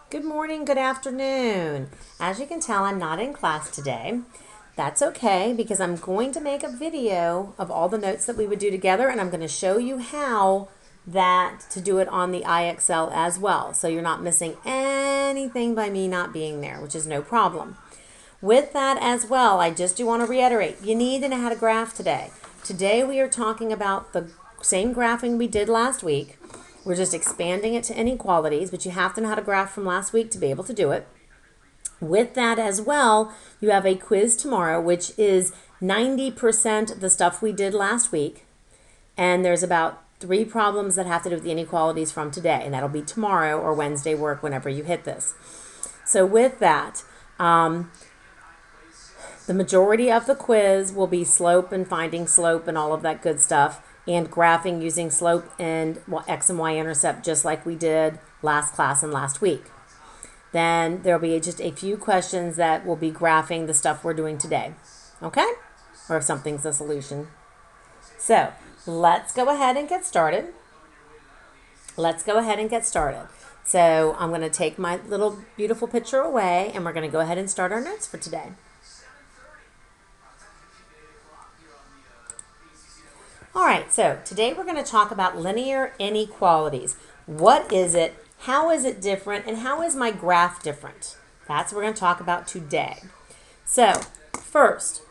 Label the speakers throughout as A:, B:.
A: Good morning, good afternoon. As you can tell, I'm not in class today. That's okay because I'm going to make a video of all the notes that we would do together, and I'm going to show you how to do it on the IXL as well. So you're not missing anything by me not being there, which is no problem. With that as well, I just do want to reiterate, you need to know how to graph today. Today we are talking about the same graphing we did last week. We're just expanding it to inequalities, but you have to know how to graph from last week to be able to do it. With that as well, you have a quiz tomorrow, which is 90% the stuff we did last week. And there's about 3 problems that have to do with the inequalities from today, and that'll be tomorrow or Wednesday work whenever you hit this. So with that, the majority of the quiz will be slope and finding slope and all of that good stuff, and graphing using slope and x and y intercept just like we did last class and last week. Then there'll be just a few questions that will be graphing the stuff we're doing today, okay? Or if something's a solution. So let's go ahead and get started. So I'm going to take my little beautiful picture away, and we're going to go ahead and start our notes for today. All right, so today we're going to talk about linear inequalities. What is it? How is it different? And how is my graph different? That's what we're going to talk about today. So first,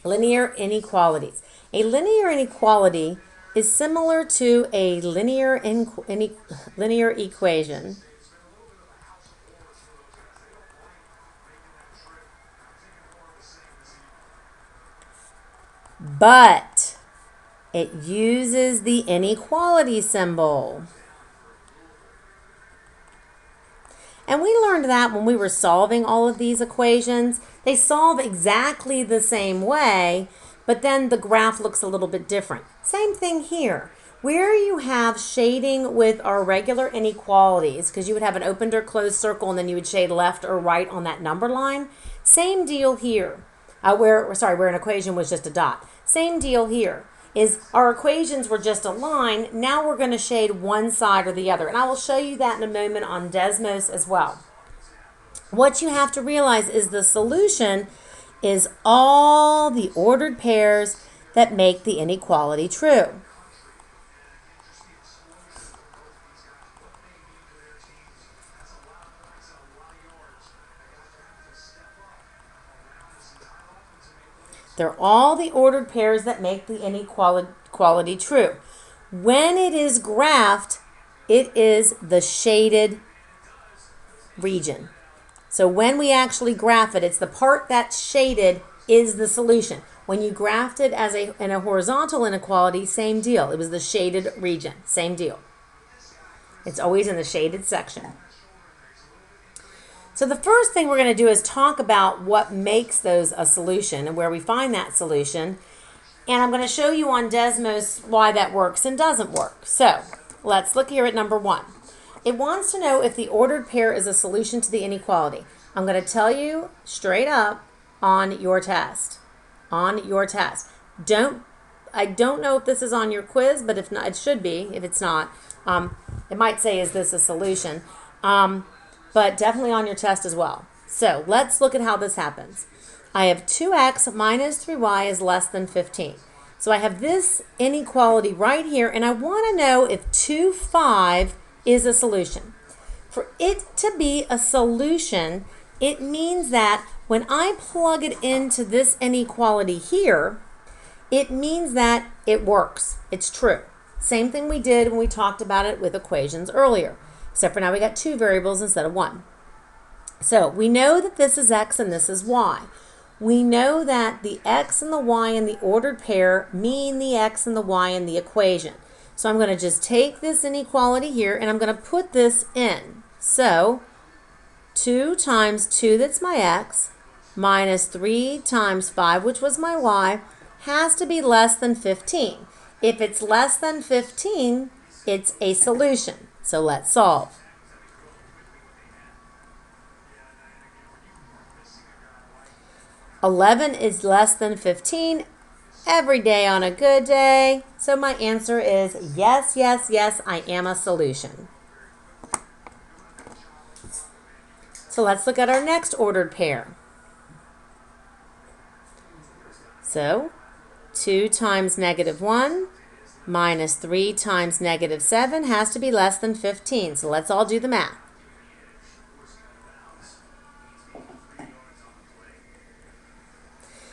A: linear inequalities. A linear inequality is similar to a linear equation, but it uses the inequality symbol. And we learned that when we were solving all of these equations. They solve exactly the same way, but then the graph looks a little bit different. Same thing here. Where you have shading with our regular inequalities, because you would have an opened or closed circle and then you would shade left or right on that number line. Same deal here. Where an equation was just a dot. Same deal here. Is our equations were just a line. Now we're going to shade one side or the other. And I will show you that in a moment on Desmos as well. What you have to realize is the solution is all the ordered pairs that make the inequality true. They're all the ordered pairs that make the inequality true. When it is graphed, it is the shaded region. So when we actually graph it, it's the part that's shaded is the solution. When you graphed it as in a horizontal inequality, same deal. It was the shaded region, same deal. It's always in the shaded section. So the first thing we're going to do is talk about what makes those a solution and where we find that solution. And I'm going to show you on Desmos why that works and doesn't work. So let's look here at number 1. It wants to know if the ordered pair is a solution to the inequality. I'm going to tell you straight up on your test. I don't know if this is on your quiz, but if not, it should be. If it's not, it might say, is this a solution? But definitely on your test as well. So let's look at how this happens. I have 2x minus 3y is less than 15. So I have this inequality right here, and I want to know if 2, 5 is a solution. For it to be a solution, it means that when I plug it into this inequality here, it means that it works. It's true. Same thing we did when we talked about it with equations earlier. Except for now we got 2 variables instead of 1. So we know that this is x and this is y. We know that the x and the y in the ordered pair mean the x and the y in the equation. So I'm going to just take this inequality here and I'm going to put this in. So 2 times 2, that's my x, minus 3 times 5, which was my y, has to be less than 15. If it's less than 15, it's a solution. So let's solve. 11 is less than 15 every day on a good day. So my answer is yes, yes, yes, I am a solution. So let's look at our next ordered pair. So 2 times -1 minus 3 times -7 has to be less than 15. So let's all do the math.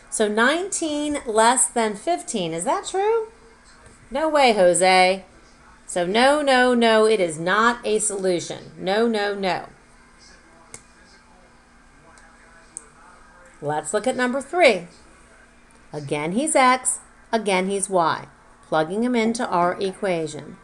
A: So 19 less than 15. Is that true? No way, Jose. So no, no, no, it is not a solution. No, no, no. Let's look at number 3. Again, he's x. Again, he's y. Plugging him into our equation.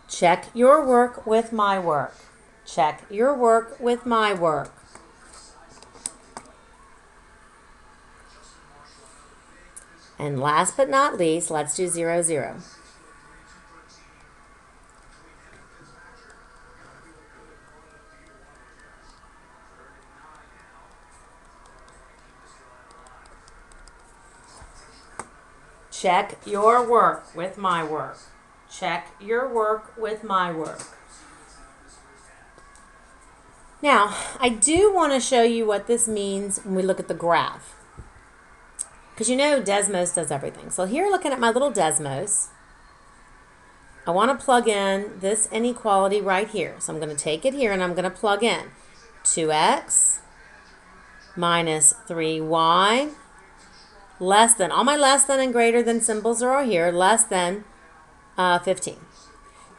A: Check your work with my work. Check your work with my work. And last but not least, let's do 0, 0. Check your work with my work. Check your work with my work. Now, I do want to show you what this means when we look at the graph. Because you know Desmos does everything. So here, looking at my little Desmos, I want to plug in this inequality right here. So I'm going to take it here and I'm going to plug in 2x minus 3y less than, all my less than and greater than symbols are here, less than 15.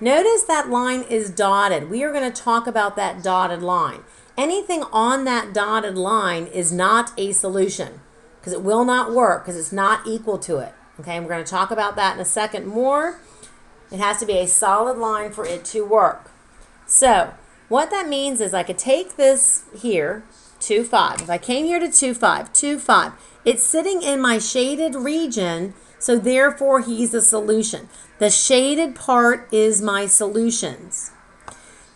A: Notice that line is dotted. We are going to talk about that dotted line. Anything on that dotted line is not a solution because it will not work because it's not equal to it. Okay, we're going to talk about that in a second more. It has to be a solid line for it to work. So what that means is I could take this here, 2, 5. If I came here to 2, 5, 2, 5, it's sitting in my shaded region, so therefore he's a solution. The shaded part is my solutions.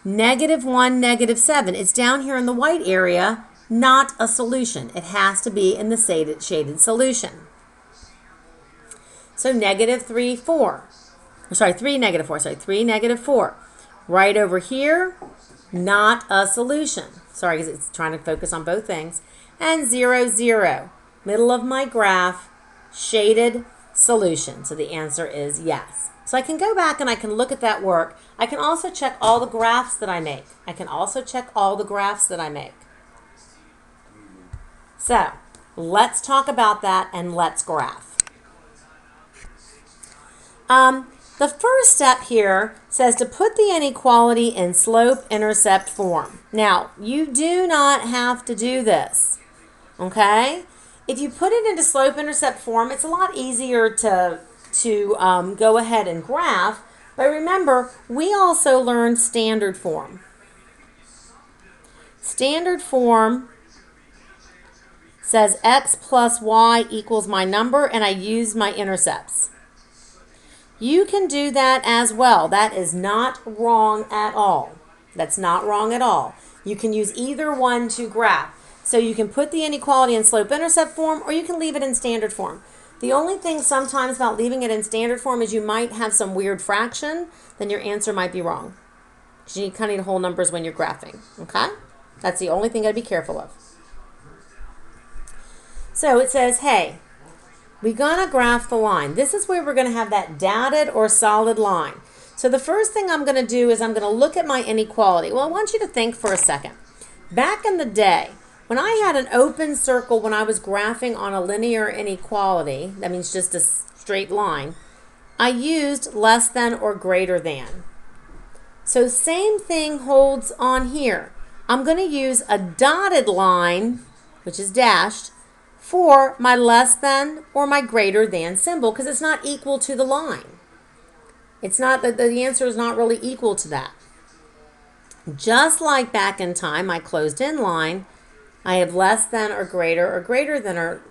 A: -1, -7. It's down here in the white area, not a solution. It has to be in the shaded solution. So -3, 4. Sorry, 3, -4. Sorry, 3, -4. Right over here, not a solution. Sorry, because it's trying to focus on both things. And 0, 0. Middle of my graph, shaded solution. So the answer is yes. So I can go back and I can look at that work. I can also check all the graphs that I make. I can also check all the graphs that I make. So let's talk about that and let's graph. The first step here says to put the inequality in slope-intercept form. Now, you do not have to do this, okay? If you put it into slope-intercept form, it's a lot easier to go ahead and graph. But remember, we also learned standard form. Standard form says x plus y equals my number, and I use my intercepts. You can do that as well. That is not wrong at all. That's not wrong at all. You can use either one to graph. So you can put the inequality in slope-intercept form, or you can leave it in standard form. The only thing sometimes about leaving it in standard form is you might have some weird fraction, then your answer might be wrong. Because you kind of need whole numbers when you're graphing, okay? That's the only thing you got to be careful of. So it says, hey, we're going to graph the line. This is where we're going to have that dotted or solid line. So the first thing I'm going to do is I'm going to look at my inequality. Well, I want you to think for a second. Back in the day, when I had an open circle when I was graphing on a linear inequality, that means just a straight line, I used less than or greater than. So same thing holds on here. I'm going to use a dotted line, which is dashed, for my less than or my greater than symbol because it's not equal to the line. It's not that the answer is not really equal to that. Just like back in time, my closed in line, I have less than or greater than, or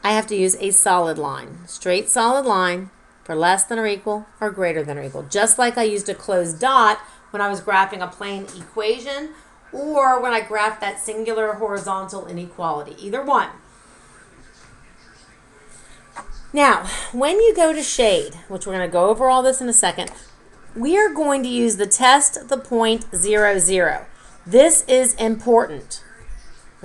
A: I have to use a solid line, straight solid line for less than or equal or greater than or equal. Just like I used a closed dot when I was graphing a plane equation or when I graph that singular horizontal inequality. Either one. Now, when you go to shade, which we're going to go over all this in a second, we are going to use the test the point 0, 0. This is important,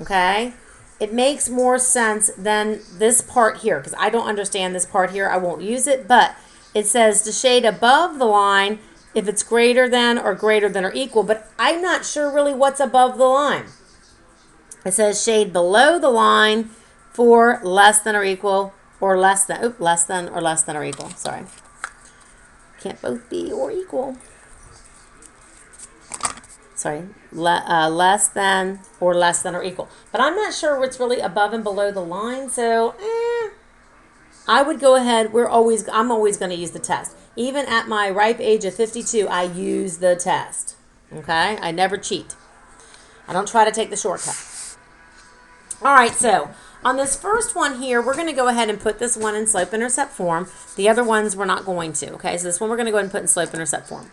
A: okay? It makes more sense than this part here, because I don't understand this part here. I won't use it, but it says to shade above the line if it's greater than or equal, but I'm not sure really what's above the line. It says shade below the line for less than or equal or less than or equal. Sorry. Can't both be or equal. Sorry, less than or equal. But I'm not sure what's really above and below the line, so I would go ahead. I'm always going to use the test. Even at my ripe age of 52, I use the test. Okay? I never cheat. I don't try to take the shortcut. All right, so on this first one here, we're going to go ahead and put this one in slope-intercept form. The other ones we're not going to. Okay, so this one we're going to go ahead and put in slope-intercept form.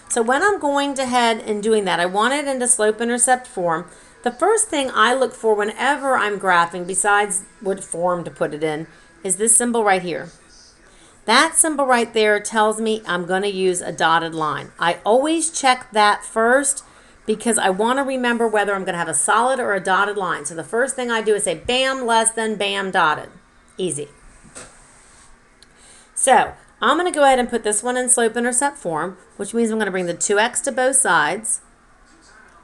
A: So when I'm going ahead and doing that, I want it into slope-intercept form. The first thing I look for whenever I'm graphing, besides what form to put it in, is this symbol right here. That symbol right there tells me I'm going to use a dotted line. I always check that first because I want to remember whether I'm going to have a solid or a dotted line. So the first thing I do is say bam, less than, bam, dotted. Easy. So I'm going to go ahead and put this one in slope-intercept form, which means I'm going to bring the 2x to both sides.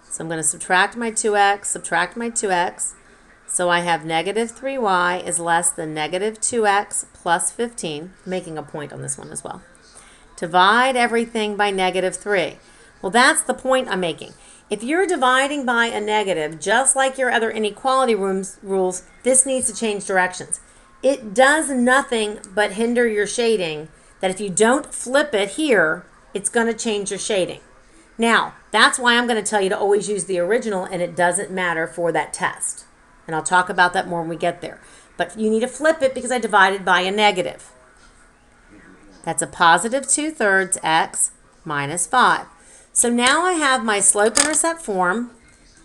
A: So I'm going to subtract my 2x, subtract my 2x. So I have negative 3y is less than negative 2x plus 15. I'm making a point on this one as well. Divide everything by negative 3. Well, that's the point I'm making. If you're dividing by a negative, just like your other inequality rules, this needs to change directions. It does nothing but hinder your shading, that if you don't flip it here, it's going to change your shading. Now, that's why I'm going to tell you to always use the original, and it doesn't matter for that test. And I'll talk about that more when we get there. But you need to flip it because I divided by a negative. That's a positive 2/3 x minus 5. So now I have my slope-intercept form.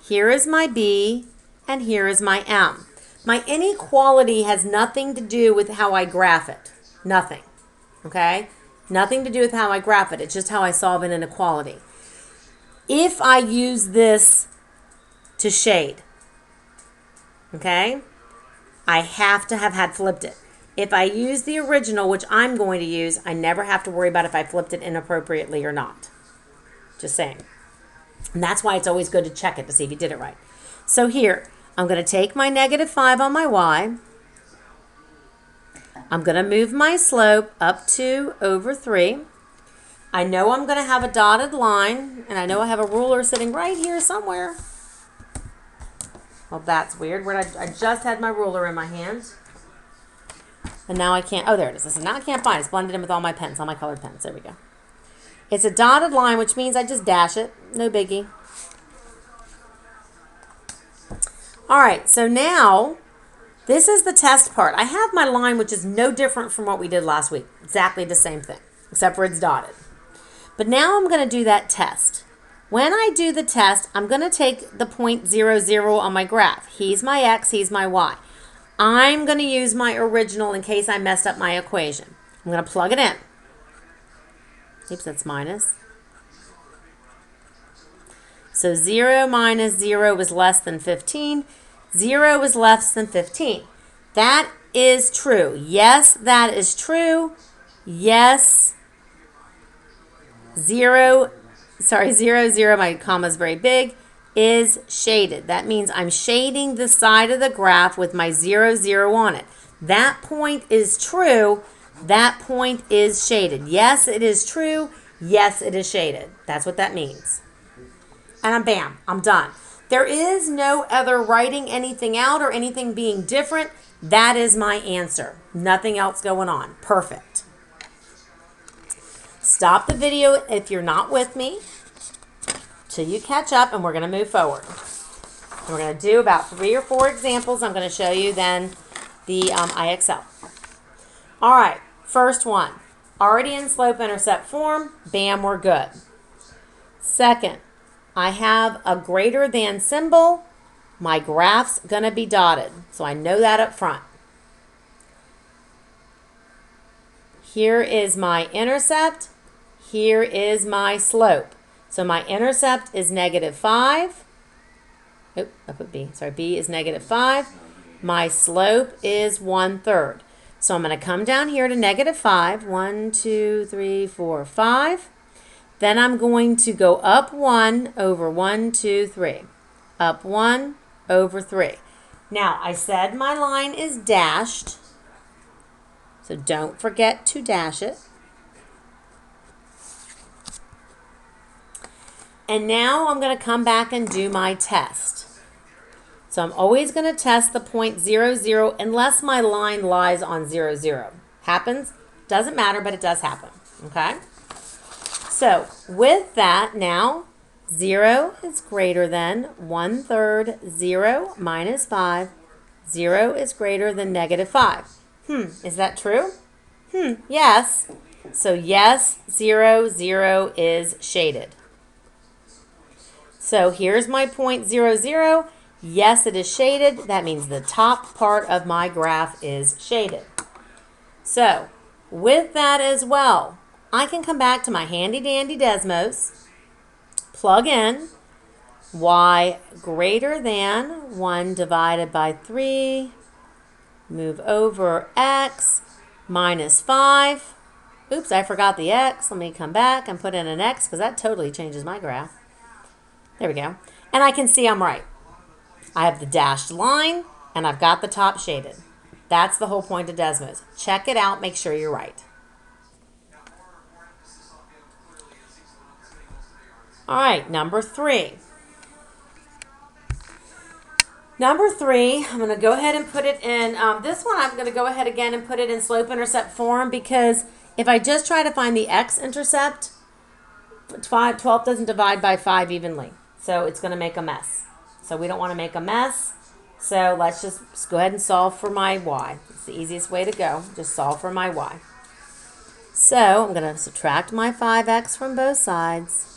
A: Here is my b, and here is my m. My inequality has nothing to do with how I graph it. Nothing. Okay? Nothing to do with how I graph it. It's just how I solve an inequality. If I use this to shade, okay, I have to have had flipped it. If I use the original, which I'm going to use, I never have to worry about if I flipped it inappropriately or not. Just saying. And that's why it's always good to check it to see if you did it right. So here, I'm going to take my negative 5 on my y. I'm going to move my slope up to over 3. I know I'm going to have a dotted line, and I know I have a ruler sitting right here somewhere. Well, that's weird. I just had my ruler in my hand. And now I can't. Oh, there it is. Now I can't find it. It's blended in with all my pens, all my colored pens. There we go. It's a dotted line, which means I just dash it. No biggie. All right, so now this is the test part. I have my line, which is no different from what we did last week. Exactly the same thing, except for it's dotted. But now I'm going to do that test. When I do the test, I'm going to take the point 0, 0 on my graph. He's my x, he's my y. I'm going to use my original in case I messed up my equation. I'm going to plug it in. Oops, that's minus. So 0 minus 0 is less than 15. 0 is less than 15. That is true. Yes, that is true. Yes. 0, 0, my comma is very big, is shaded. That means I'm shading the side of the graph with my 0, 0 on it. That point is true. That point is shaded. Yes, it is true. Yes, it is shaded. That's what that means. And bam, I'm done. There is no other writing anything out or anything being different. That is my answer. Nothing else going on. Perfect. Stop the video if you're not with me till you catch up, and we're going to move forward. And we're going to do about 3 or 4 examples. I'm going to show you then the IXL. All right, first one. Already in slope-intercept form. Bam, we're good. Second, I have a greater than symbol, my graph's going to be dotted. So I know that up front. Here is my intercept. Here is my slope. So my intercept is -5. Oh, I put B. Sorry, B is -5. My slope is 1/3. So I'm going to come down here to -5. 1, 2, 3, 4, 5. Then I'm going to go up 1 over 1, 2, 3. Up 1 over 3. Now, I said my line is dashed. So don't forget to dash it. And now I'm going to come back and do my test. So I'm always going to test the point 0, 0 unless my line lies on 0, 0. Happens, doesn't matter, but it does happen. Okay? So with that now, 0 is greater than 1/3, 0 minus 5. 0 is greater than -5. Is that true? Yes. So yes, 0, 0 is shaded. So here's my point 0, 0. Yes, it is shaded. That means the top part of my graph is shaded. So with that as well, I can come back to my handy dandy Desmos, plug in y greater than 1 divided by 3, move over x minus 5. Oops, I forgot the x. Let me come back and put in an x because that totally changes my graph. There we go. And I can see I'm right. I have the dashed line and I've got the top shaded. That's the whole point of Desmos. Check it out. Make sure you're right. All right, number 3. Number 3, I'm going to go ahead and put it in, this one I'm going to go ahead again and put it in slope-intercept form because if I just try to find the x-intercept, 12 doesn't divide by 5 evenly. So it's going to make a mess. So we don't want to make a mess. So let's just go ahead and solve for my y. It's the easiest way to go. Just solve for my y. So I'm going to subtract my 5x from both sides.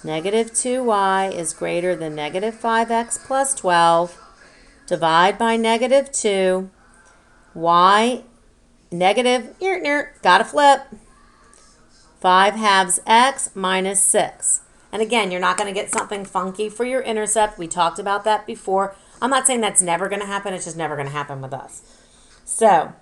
A: -2y is greater than -5x plus 12. Divide by -2. Y negative, gotta flip. 5/2 x minus 6. And again, you're not going to get something funky for your intercept. We talked about that before. I'm not saying that's never going to happen. It's just never going to happen with us. So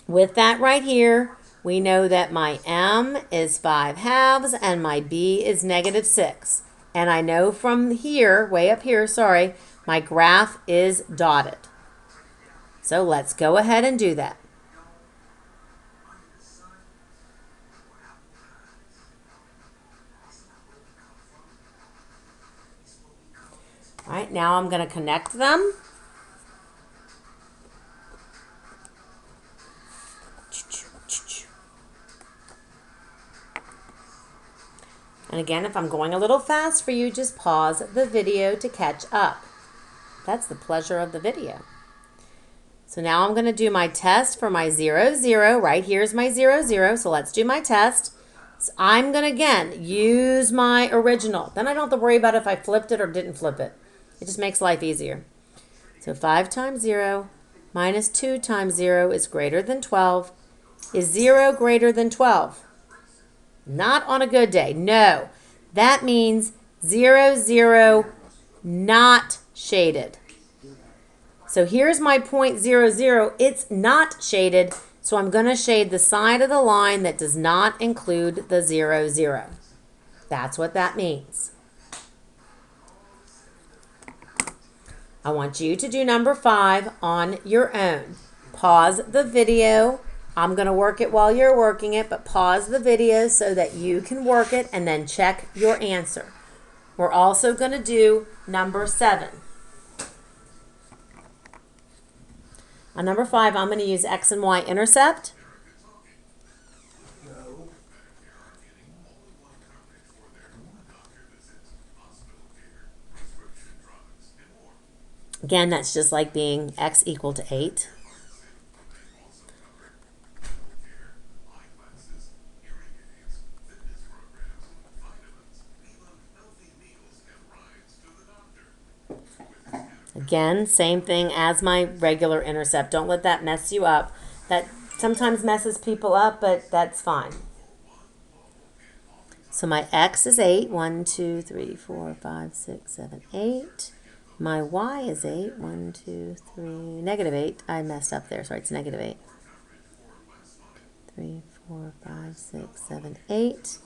A: with that right here, we know that my m is 5/2 and my b is -6. And I know from here, way up here, sorry, my graph is dotted. So let's go ahead and do that. All right, now I'm going to connect them. And again, if I'm going a little fast for you, just pause the video to catch up. That's the pleasure of the video. So now I'm going to do my test for my 0, 0. Right here's my 0, 0. So let's do my test. So I'm going to, again, use my original. Then I don't have to worry about if I flipped it or didn't flip it. It just makes life easier. So 5 times 0 minus 2 times 0 is greater than 12. Is 0 greater than 12? Not on a good day. No. That means 0, 0, not shaded. So here's my point 0, 0. It's not shaded, so I'm going to shade the side of the line that does not include the 0, 0. That's what that means. I want you to do number 5 on your own. Pause the video. I'm going to work it while you're working it, but pause the video so that you can work it and then check your answer. We're also going to do number 7. On number 5, I'm going to use x and y intercept. Again, that's just like being x equal to 8. Again, same thing as my regular intercept. Don't let that mess you up. That sometimes messes people up, but that's fine. So my x is 8. 1, 2, 3, 4, 5, 6, 7, 8. My y is 8. 1, 2, 3, negative 8. I messed up there. Sorry, it's negative 8. 3, 4, 5, 6, 7, 8.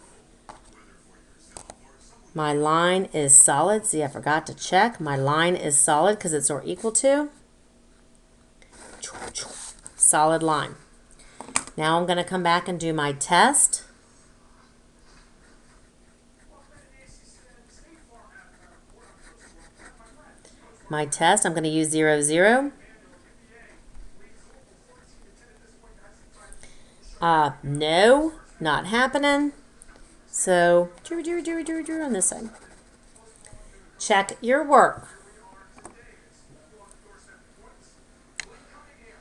A: My line is solid. See, I forgot to check. My line is solid because it's or equal to. Solid line. Now I'm going to come back and do my test. My test, I'm going to use 0, 0. No, not happening. So, on this side. Check your work.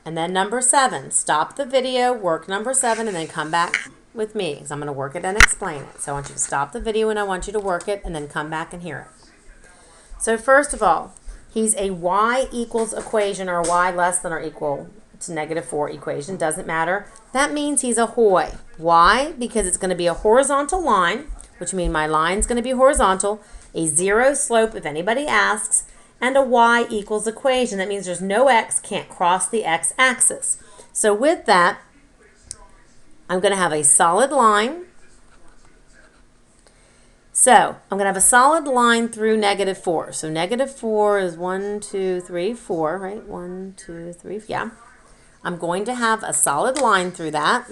A: And then number 7, stop the video, work number 7, and then come back with me because I'm going to work it and explain it. So I want you to stop the video and I want you to work it and then come back and hear it. So first of all, he's a y equals equation or a y less than or equal to negative 4 equation. Doesn't matter. That means he's a hoy. Why? Because it's going to be a horizontal line, which means my line's going to be horizontal, a 0 slope if anybody asks, and a y equals equation. That means there's no x, can't cross the x-axis. So with that, I'm going to have a solid line. So I'm going to have a solid line through negative 4. So negative 4 is 1, 2, 3, 4, right? 1, 2, 3, yeah. I'm going to have a solid line through that.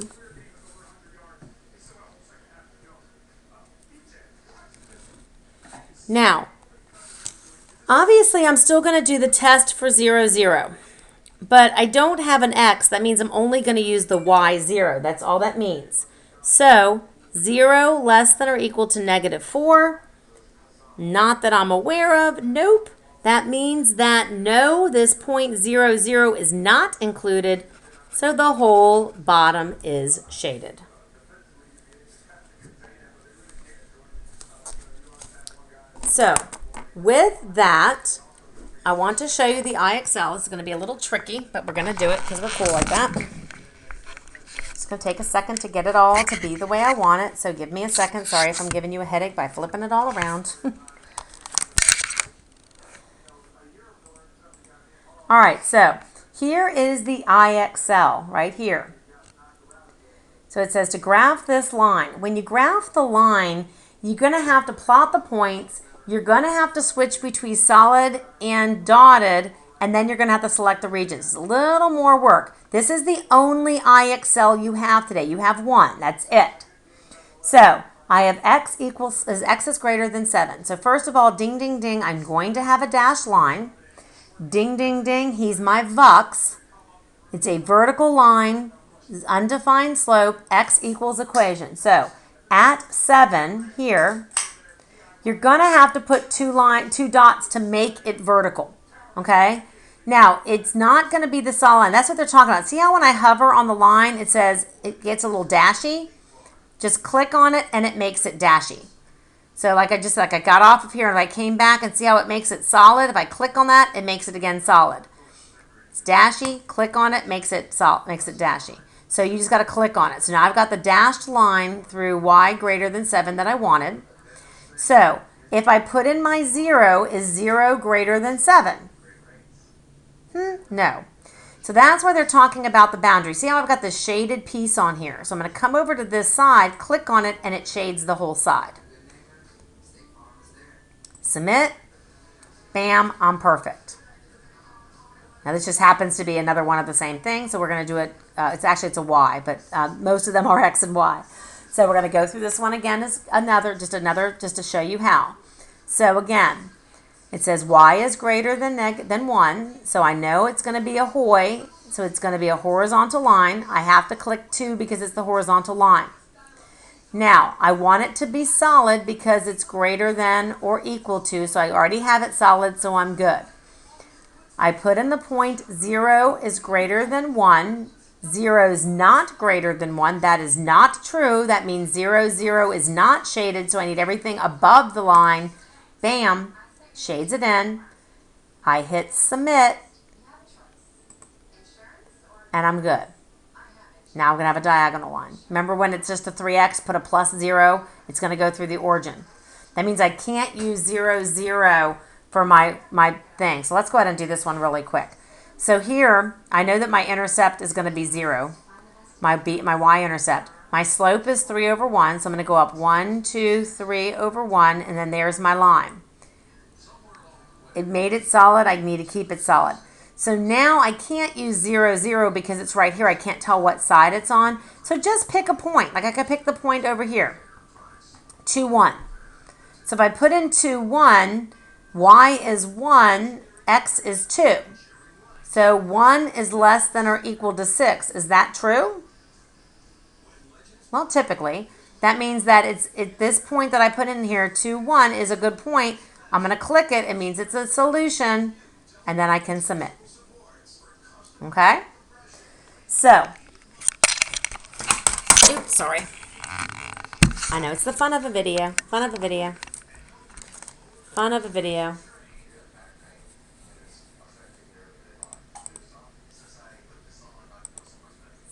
A: Now, obviously I'm still going to do the test for 0, 0. But I don't have an x. That means I'm only going to use the y 0. That's all that means. So 0 less than or equal to negative 4. Not that I'm aware of. Nope. That means that no, this point 0, 0 is not included. So the whole bottom is shaded. So with that, I want to show you the IXL. It's going to be a little tricky, but we're going to do it because we're cool like that. It's going to take a second to get it all to be the way I want it. So give me a second. Sorry if I'm giving you a headache by flipping it all around. All right, so here is the IXL right here. So it says to graph this line. When you graph the line, you're going to have to plot the points. You're going to have to switch between solid and dotted, and then you're going to have to select the regions. It's a little more work. This is the only IXL you have today. You have one. That's it. So I have x is greater than 7. So first of all, ding, ding, ding, I'm going to have a dashed line. Ding, ding, ding, he's my vux. It's a vertical line, undefined slope, x equals equation. So at 7 here, you're going to have to put two dots to make it vertical, okay? Now, it's not going to be the solid line. That's what they're talking about. See how when I hover on the line, it says it gets a little dashy? Just click on it and it makes it dashy. So like I got off of here and I came back and see how it makes it solid. If I click on that, it makes it again solid. It's dashy, click on it, makes it dashy. So you just got to click on it. So now I've got the dashed line through y greater than 7 that I wanted. So if I put in my 0, is 0 greater than 7? No. So that's why they're talking about the boundary. See how I've got this shaded piece on here? So I'm going to come over to this side, click on it, and it shades the whole side. Submit. Bam, I'm perfect. Now this just happens to be another one of the same thing, so we're going to do it. It's a Y, but most of them are X and Y. So we're going to go through this one again as just to show you how. So again, it says Y is greater than 1, so I know it's going to be a HOY, so it's going to be a horizontal line. I have to click 2 because it's the horizontal line. Now, I want it to be solid because it's greater than or equal to, so I already have it solid, so I'm good. I put in the point 0 is greater than 1. 0 is not greater than 1. That is not true. That means 0, 0 is not shaded, so I need everything above the line. Bam, shades it in. I hit submit, and I'm good. Now I'm going to have a diagonal line. Remember when it's just a 3x, put a plus 0, it's going to go through the origin. That means I can't use 0, 0 for my thing. So let's go ahead and do this one really quick. So here, I know that my intercept is going to be 0, my y-intercept. My slope is 3 over 1, so I'm going to go up 1, 2, 3 over 1, and then there's my line. It made it solid. I need to keep it solid. So now I can't use 0, 0 because it's right here. I can't tell what side it's on. So just pick a point. Like I could pick the point over here. 2, 1. So if I put in 2, 1, y is 1, x is 2. So 1 is less than or equal to 6. Is that true? Well, typically. That means that it's this point that I put in here, 2, 1, is a good point. I'm going to click it. It means it's a solution. And then I can submit. Okay? So, oops, sorry. I know, it's the fun of a video. Fun of a video. Fun of a video.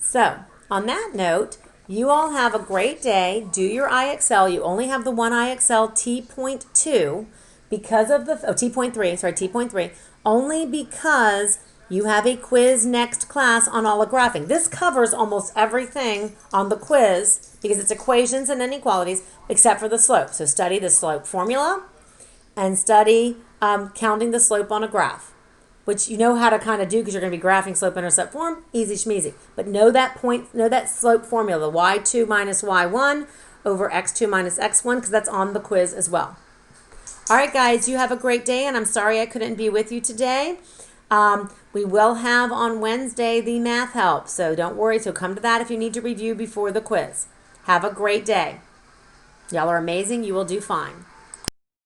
A: So, on that note, you all have a great day. Do your IXL. You only have the one IXL T.2 because of the, T.3, only because you have a quiz next class on all of graphing. This covers almost everything on the quiz because it's equations and inequalities except for the slope. So study the slope formula and study counting the slope on a graph, which you know how to kind of do because you're going to be graphing slope-intercept form. Easy schmeezy. But know that slope formula, the y2 minus y1 over x2 minus x1, because that's on the quiz as well. All right, guys, you have a great day, and I'm sorry I couldn't be with you today. We will have on Wednesday the math help, so don't worry. So come to that if you need to review before the quiz. Have a great day. Y'all are amazing. You will do fine.